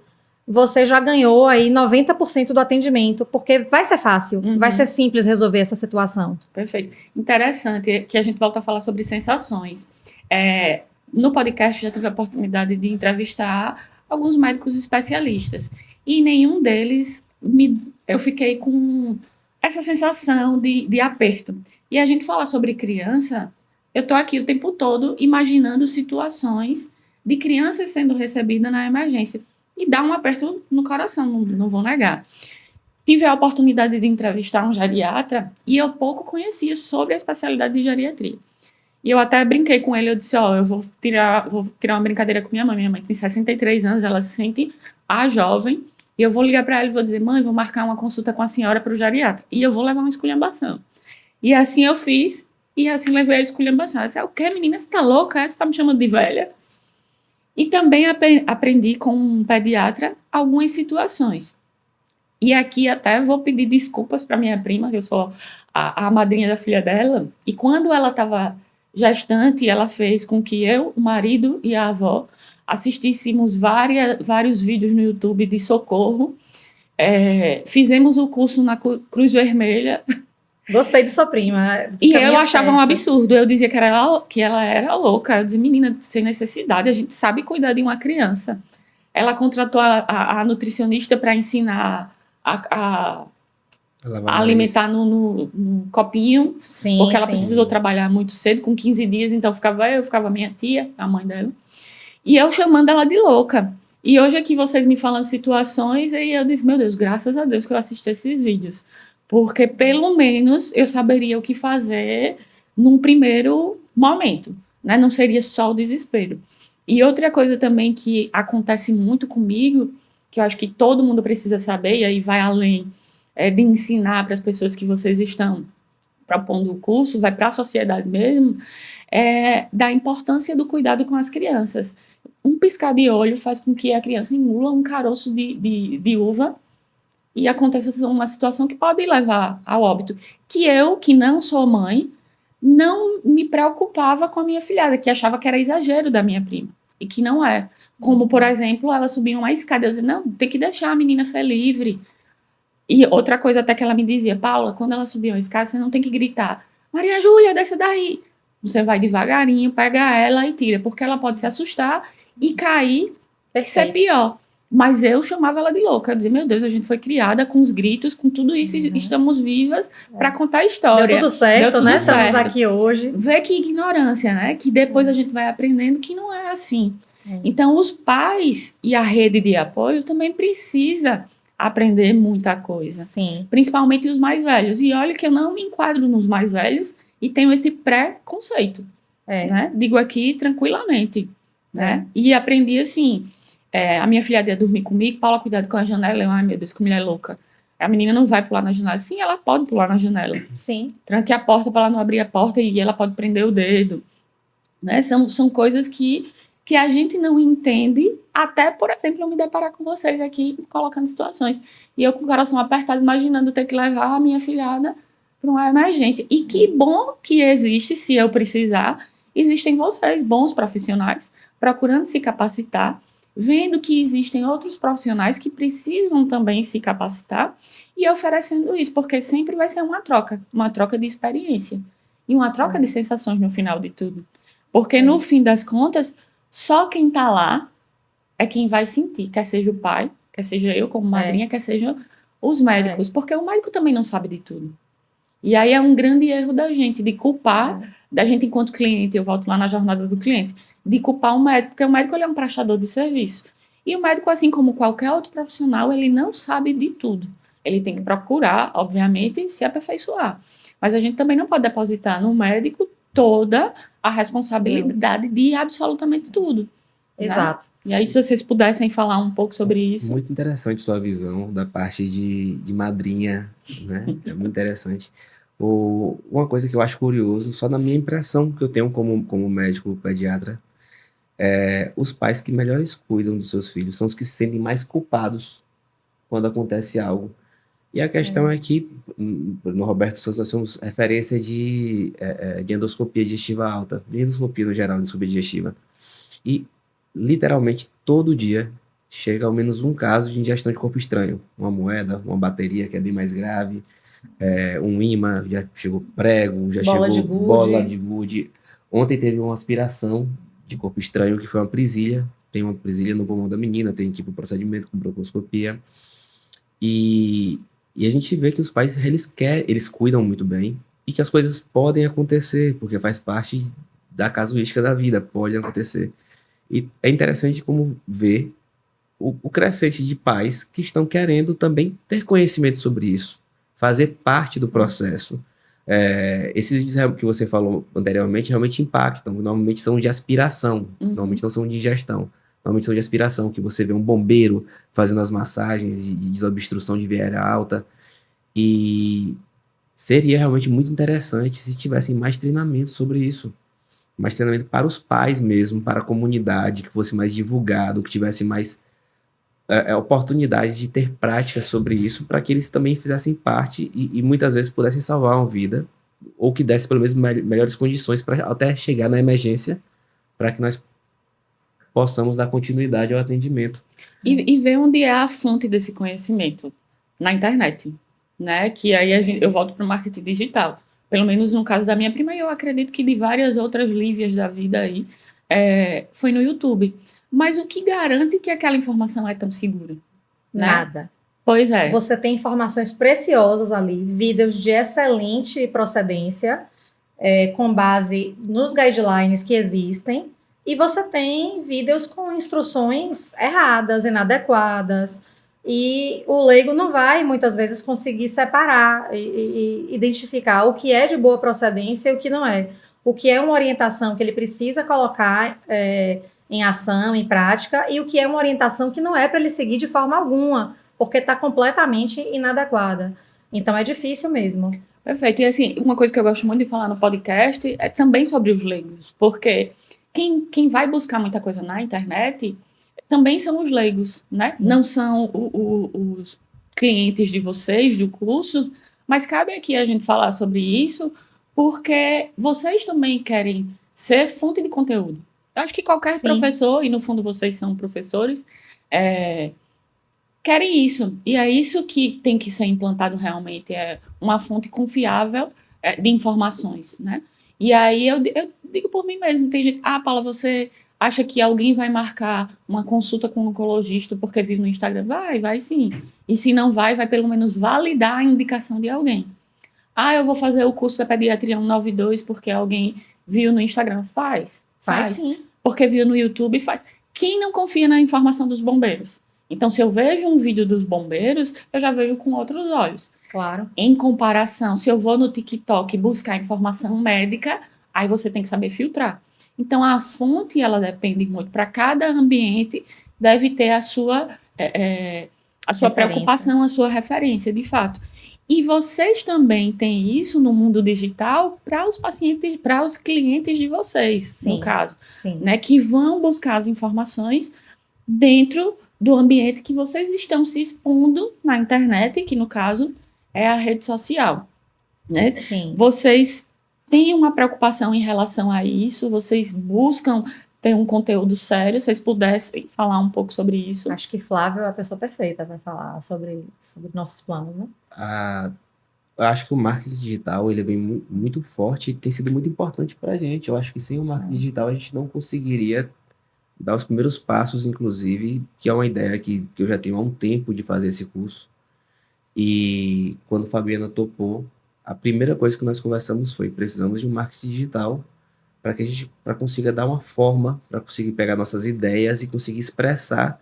você já ganhou aí 90% do atendimento, porque vai ser fácil, vai ser simples resolver essa situação. Perfeito. Interessante que a gente volta a falar sobre sensações. No podcast já tive a oportunidade de entrevistar alguns médicos especialistas, e nenhum deles eu fiquei com essa sensação de aperto. E a gente fala sobre criança, eu estou aqui o tempo todo imaginando situações de crianças sendo recebidas na emergência. E dá um aperto no coração, não vou negar. Tive a oportunidade de entrevistar um geriatra e eu pouco conhecia sobre a especialidade de geriatria. E eu até brinquei com ele, eu disse, eu vou tirar uma brincadeira com minha mãe tem 63 anos, ela se sente a jovem, e eu vou ligar para ela e vou dizer, mãe, vou marcar uma consulta com a senhora para o geriatra. E eu vou levar uma esculhambação. E assim eu fiz, e assim levei a esculhambação. Ela disse, o quê, menina? Você tá louca? Você tá me chamando de velha? E também aprendi com um pediatra algumas situações. E aqui até vou pedir desculpas para minha prima, que eu sou a madrinha da filha dela. E quando ela estava gestante, ela fez com que eu, o marido e a avó assistíssemos vários vídeos no YouTube de socorro. Fizemos o curso na Cruz Vermelha. Gostei de sua prima. E eu achava um absurdo. Eu dizia que ela era louca. Eu dizia, menina, sem necessidade, a gente sabe cuidar de uma criança. Ela contratou a nutricionista para ensinar a alimentar no copinho, sim, porque ela precisou trabalhar muito cedo, com 15 dias, então ficava minha tia, a mãe dela, e eu chamando ela de louca. E hoje aqui vocês me falam situações e eu disse, meu Deus, graças a Deus que eu assisti esses vídeos. Porque pelo menos eu saberia o que fazer num primeiro momento, né? Não seria só o desespero. E outra coisa também que acontece muito comigo, que eu acho que todo mundo precisa saber, e aí vai além de ensinar para as pessoas que vocês estão propondo o curso, vai para a sociedade mesmo, da importância do cuidado com as crianças. Um piscar de olho faz com que a criança engula um caroço de uva e aconteça uma situação que pode levar ao óbito. Que eu, que não sou mãe, não me preocupava com a minha filhada, que achava que era exagero da minha prima, e que não é. Como, por exemplo, ela subia uma escada, eu dizia, não, tem que deixar a menina ser livre. E outra coisa até que ela me dizia, Paula, quando ela subir uma escada, você não tem que gritar, Maria Júlia, desce daí. Você vai devagarinho, pega ela e tira, porque ela pode se assustar e cair, isso é pior. Mas eu chamava ela de louca, eu dizia, meu Deus, a gente foi criada com os gritos, com tudo isso, e estamos vivas para contar a história. Deu tudo certo, né? Estamos aqui hoje. Vê que ignorância, né? Que depois a gente vai aprendendo que não é assim. Então, os pais e a rede de apoio também precisa aprender muita coisa. Sim. Principalmente os mais velhos. E olha que eu não me enquadro nos mais velhos e tenho esse pré-conceito. Né? Digo aqui tranquilamente. Né? E aprendi assim, a minha filha ia dormir comigo, Paula, cuidado com a janela. Eu, ai meu Deus, que mulher louca. A menina não vai pular na janela. Sim, ela pode pular na janela. Sim. Tranque a porta para ela não abrir a porta e ela pode prender o dedo. Né? São coisas que a gente não entende, até, por exemplo, eu me deparar com vocês aqui, colocando situações. E eu com o coração apertado, imaginando ter que levar a minha filhada para uma emergência. E que bom que existe, se eu precisar, existem vocês, bons profissionais, procurando se capacitar, vendo que existem outros profissionais que precisam também se capacitar e oferecendo isso, porque sempre vai ser uma troca de experiência e uma troca de sensações no final de tudo. Porque no fim das contas, só quem está lá é quem vai sentir, quer seja o pai, quer seja eu como madrinha, quer seja os médicos, porque o médico também não sabe de tudo. E aí é um grande erro da gente, de culpar, da gente enquanto cliente, eu volto lá na jornada do cliente, de culpar o médico, porque o médico ele é um prestador de serviço. E o médico, assim como qualquer outro profissional, ele não sabe de tudo. Ele tem que procurar, obviamente, se aperfeiçoar. Mas a gente também não pode depositar no médico toda a responsabilidade de absolutamente tudo. Exato. Né? E aí, se vocês pudessem falar um pouco sobre isso. Muito interessante sua visão da parte de madrinha, né? É muito interessante. Uma coisa que eu acho curioso, só na minha impressão que eu tenho como médico pediatra, os pais que melhores cuidam dos seus filhos são os que se sentem mais culpados quando acontece algo. E a questão é que, no Roberto Souza, nós somos referência de endoscopia digestiva alta, de endoscopia no geral, endoscopia digestiva. E, literalmente, todo dia chega ao menos um caso de ingestão de corpo estranho. Uma moeda, uma bateria, que é bem mais grave, um imã, já chegou prego, já chegou bola de gude. Ontem teve uma aspiração de corpo estranho, que foi uma presilha. Tem uma presilha no pulmão da menina, tem que ir para o procedimento com broncooscopia. E a gente vê que os pais, eles cuidam muito bem e que as coisas podem acontecer, porque faz parte da casuística da vida, pode acontecer. E é interessante como ver o crescente de pais que estão querendo também ter conhecimento sobre isso, fazer parte do processo. Esses vídeos que você falou anteriormente realmente impactam, normalmente são de aspiração, normalmente não são de ingestão. Normalmente são de aspiração, que você vê um bombeiro fazendo as massagens de desobstrução de via aérea alta. E seria realmente muito interessante se tivessem mais treinamento sobre isso. Mais treinamento para os pais mesmo, para a comunidade, que fosse mais divulgado, que tivesse mais oportunidades de ter práticas sobre isso, para que eles também fizessem parte e muitas vezes pudessem salvar uma vida, ou que desse pelo menos melhores condições para até chegar na emergência, para que nós possamos dar continuidade ao atendimento. E ver onde é a fonte desse conhecimento, na internet, né? Que aí eu volto para o marketing digital. Pelo menos no caso da minha prima, e eu acredito que de várias outras Lívias da vida aí, foi no YouTube. Mas o que garante que aquela informação é tão segura? Né? Nada. Pois é. Você tem informações preciosas ali, vídeos de excelente procedência, com base nos guidelines que existem, e você tem vídeos com instruções erradas, inadequadas, e o leigo não vai, muitas vezes, conseguir separar e identificar o que é de boa procedência e o que não é. O que é uma orientação que ele precisa colocar em ação, em prática, e o que é uma orientação que não é para ele seguir de forma alguma, porque está completamente inadequada. Então, é difícil mesmo. Perfeito. E assim, uma coisa que eu gosto muito de falar no podcast é também sobre os leigos, porque quem vai buscar muita coisa na internet também são os leigos, né? Sim. Não são os clientes de vocês, do curso, mas cabe aqui a gente falar sobre isso, porque vocês também querem ser fonte de conteúdo. Eu acho que qualquer Sim. professor, e no fundo vocês são professores, querem isso. E é isso que tem que ser implantado realmente, é uma fonte confiável de informações, né? E aí eu digo por mim mesmo, tem gente, Paula, você acha que alguém vai marcar uma consulta com um oncologista porque viu no Instagram? Vai sim. E se não vai pelo menos validar a indicação de alguém. Eu vou fazer o curso da pediatria 192 porque alguém viu no Instagram. Faz Sim. Porque viu no YouTube, faz. Quem não confia na informação dos bombeiros? Então, se eu vejo um vídeo dos bombeiros, eu já vejo com outros olhos. Claro. Em comparação, se eu vou no TikTok buscar informação médica, aí você tem que saber filtrar. Então, a fonte, ela depende muito. Para cada ambiente, deve ter a sua preocupação, a sua referência, de fato. E vocês também têm isso no mundo digital para os pacientes, para os clientes de vocês, Sim. no caso. Sim. Né, que vão buscar as informações dentro do ambiente que vocês estão se expondo na internet, que no caso é a rede social, né? Sim. Vocês têm uma preocupação em relação a isso? Vocês buscam ter um conteúdo sério? Vocês pudessem falar um pouco sobre isso? Acho que Flávio é a pessoa perfeita para falar sobre nossos planos, né? Eu acho que o marketing digital ele vem muito forte e tem sido muito importante para a gente. Eu acho que sem o marketing digital a gente não conseguiria dar os primeiros passos, inclusive, que é uma ideia que eu já tenho há um tempo de fazer esse curso. E quando a Fabiana topou, a primeira coisa que nós conversamos foi: precisamos de um marketing digital para que a gente consiga dar uma forma, para conseguir pegar nossas ideias e conseguir expressar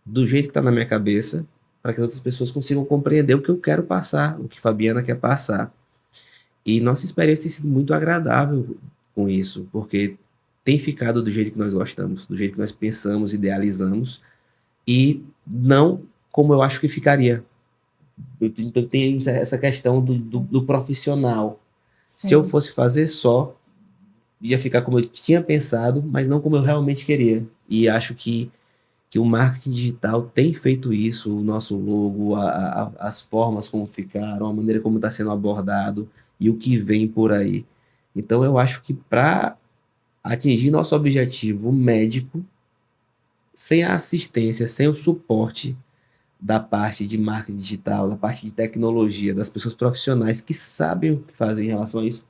do jeito que está na minha cabeça, para que as outras pessoas consigam compreender o que eu quero passar, o que a Fabiana quer passar. E nossa experiência tem sido muito agradável com isso, porque tem ficado do jeito que nós gostamos, do jeito que nós pensamos, idealizamos, e não como eu acho que ficaria. Então tem essa questão do profissional. Sim. Se eu fosse fazer só, ia ficar como eu tinha pensado, mas não como eu realmente queria. E acho que o marketing digital tem feito isso, o nosso logo, as formas como ficaram, a maneira como está sendo abordado e o que vem por aí. Então eu acho que para atingir nosso objetivo médico, sem a assistência, sem o suporte da parte de marketing digital, da parte de tecnologia, das pessoas profissionais que sabem o que fazer em relação a isso,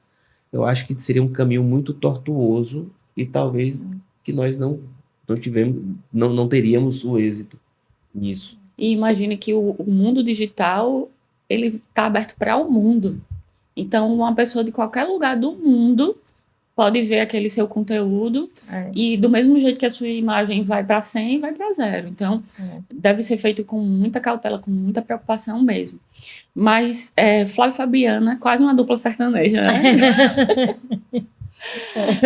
eu acho que seria um caminho muito tortuoso e talvez que nós não teríamos o êxito nisso. E imagine que o mundo digital, ele está aberto para o mundo. Então, uma pessoa de qualquer lugar do mundo pode ver aquele seu conteúdo e do mesmo jeito que a sua imagem vai para 100, vai para 0. Então, deve ser feito com muita cautela, com muita preocupação mesmo. Mas Flávio e Fabiana, quase uma dupla sertaneja, né?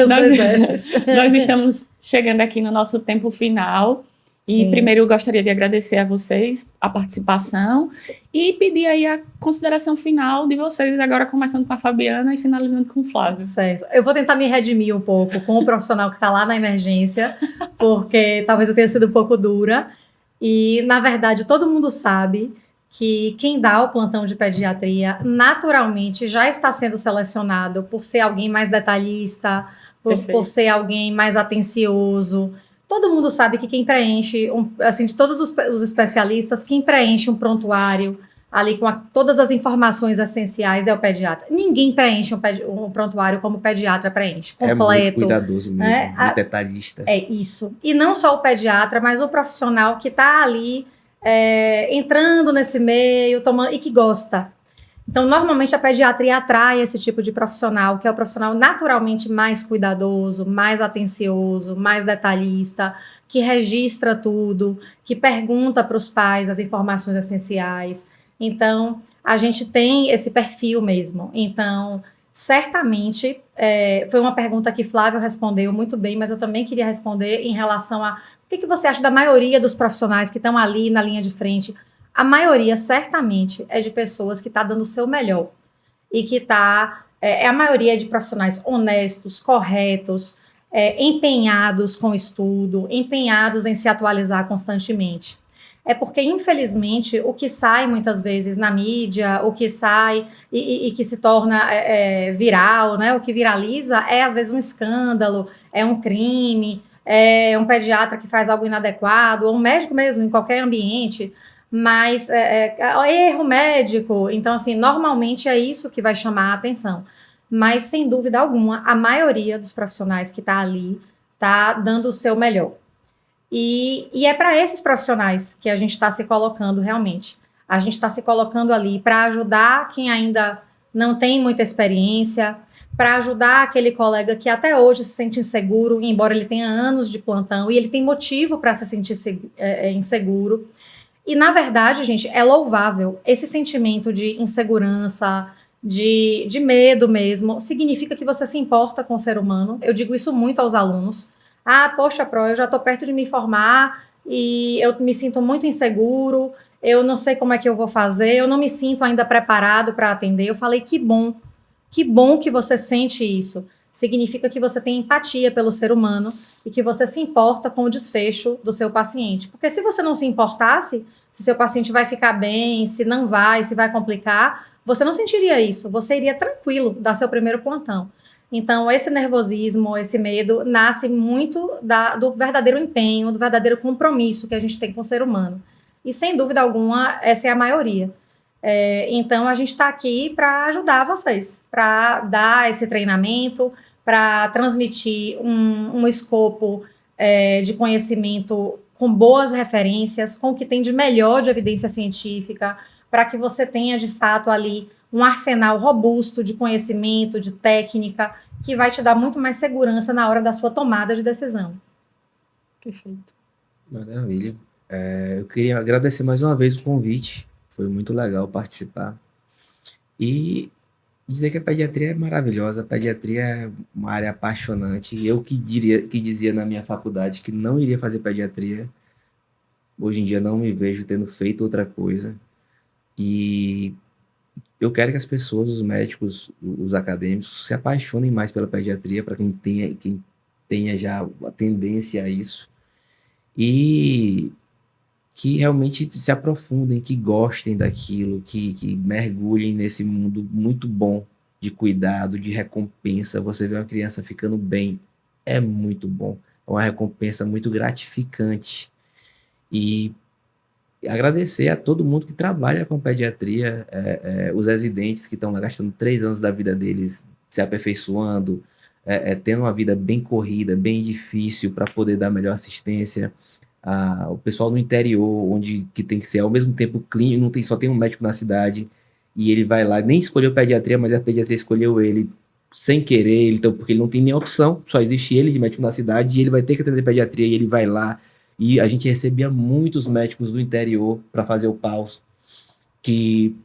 Nós estamos chegando aqui no nosso tempo final. E primeiro eu gostaria de agradecer a vocês a participação e pedir aí a consideração final de vocês, agora começando com a Fabiana e finalizando com o Flávio. Certo. Eu vou tentar me redimir um pouco com o profissional que está lá na emergência, porque talvez eu tenha sido um pouco dura. E, na verdade, todo mundo sabe que quem dá o plantão de pediatria naturalmente já está sendo selecionado por ser alguém mais detalhista, por ser alguém mais atencioso. Todo mundo sabe que quem preenche, assim, de todos os especialistas, quem preenche um prontuário ali com todas as informações essenciais é o pediatra. Ninguém preenche um prontuário como o pediatra preenche, completo. É muito cuidadoso mesmo, muito detalhista. É isso. E não só o pediatra, mas o profissional que está ali entrando nesse meio, tomando, e que gosta. Então, normalmente, a pediatria atrai esse tipo de profissional, que é o profissional naturalmente mais cuidadoso, mais atencioso, mais detalhista, que registra tudo, que pergunta para os pais as informações essenciais. Então, a gente tem esse perfil mesmo. Então, certamente, foi uma pergunta que Flávio respondeu muito bem, mas eu também queria responder em relação a o que você acha da maioria dos profissionais que estão ali na linha de frente. A maioria, certamente, é de pessoas que estão dando o seu melhor e que está... a maioria de profissionais honestos, corretos, empenhados com o estudo, empenhados em se atualizar constantemente. É porque, infelizmente, o que sai muitas vezes na mídia, o que sai e que se torna viral, né? O que viraliza é, às vezes, um escândalo, é um crime, é um pediatra que faz algo inadequado, ou um médico mesmo, em qualquer ambiente, mas erro médico. Então, assim, normalmente é isso que vai chamar a atenção. Mas, sem dúvida alguma, a maioria dos profissionais que está ali está dando o seu melhor. E é para esses profissionais que a gente está se colocando realmente. A gente está se colocando ali para ajudar quem ainda não tem muita experiência, para ajudar aquele colega que até hoje se sente inseguro, embora ele tenha anos de plantão, e ele tem motivo para se sentir inseguro. E, na verdade, gente, é louvável. Esse sentimento de insegurança, de medo mesmo, significa que você se importa com o ser humano. Eu digo isso muito aos alunos. Ah, poxa, eu já estou perto de me formar e eu me sinto muito inseguro, eu não sei como é que eu vou fazer, eu não me sinto ainda preparado para atender. Eu falei, que bom que você sente isso. Significa que você tem empatia pelo ser humano e que você se importa com o desfecho do seu paciente. Porque se você não se importasse, se seu paciente vai ficar bem, se não vai, se vai complicar, você não sentiria isso. Você iria tranquilo dar seu primeiro plantão. Então, esse nervosismo, esse medo, nasce muito do verdadeiro empenho, do verdadeiro compromisso que a gente tem com o ser humano. E, sem dúvida alguma, essa é a maioria. Então, a gente está aqui para ajudar vocês, para dar esse treinamento, para transmitir um escopo de conhecimento com boas referências, com o que tem de melhor de evidência científica, para que você tenha, de fato, ali um arsenal robusto de conhecimento, de técnica, que vai te dar muito mais segurança na hora da sua tomada de decisão. Perfeito. Maravilha. Eu queria agradecer mais uma vez o convite. Foi muito legal participar. E dizer que a pediatria é maravilhosa. A pediatria é uma área apaixonante. Eu que dizia na minha faculdade que não iria fazer pediatria. Hoje em dia não me vejo tendo feito outra coisa. E eu quero que as pessoas, os médicos, os acadêmicos, se apaixonem mais pela pediatria, para quem tenha já a tendência a isso. E que realmente se aprofundem, que gostem daquilo, que mergulhem nesse mundo muito bom de cuidado, de recompensa. Você vê uma criança ficando bem, é muito bom. É uma recompensa muito gratificante. E agradecer a todo mundo que trabalha com pediatria, os residentes que estão lá gastando 3 anos da vida deles se aperfeiçoando, tendo uma vida bem corrida, bem difícil para poder dar melhor assistência. O pessoal no interior, que tem que ser ao mesmo tempo clínico, só tem um médico na cidade, e ele vai lá, nem escolheu pediatria, mas a pediatria escolheu ele sem querer, então, porque ele não tem nem opção, só existe ele de médico na cidade, e ele vai ter que atender pediatria, e ele vai lá. E a gente recebia muitos médicos do interior para fazer o PAUS, que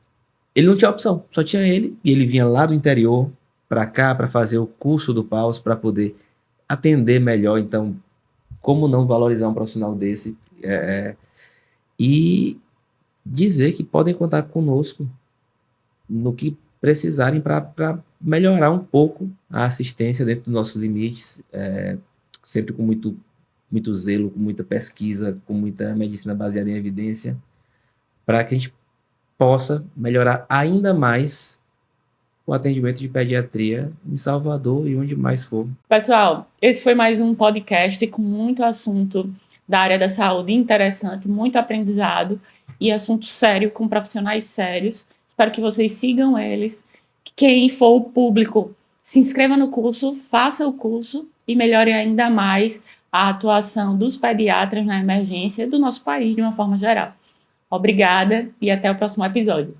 ele não tinha opção, só tinha ele, e ele vinha lá do interior para cá para fazer o curso do PAUS para poder atender melhor. Então, como não valorizar um profissional desse? E dizer que podem contar conosco no que precisarem para melhorar um pouco a assistência dentro dos nossos limites, sempre com muito zelo, com muita pesquisa, com muita medicina baseada em evidência, para que a gente possa melhorar ainda mais o atendimento de pediatria em Salvador e onde mais for. Pessoal, esse foi mais um podcast com muito assunto da área da saúde interessante, muito aprendizado e assunto sério com profissionais sérios. Espero que vocês sigam eles. Quem for o público, se inscreva no curso, faça o curso e melhore ainda mais a atuação dos pediatras na emergência do nosso país de uma forma geral. Obrigada e até o próximo episódio.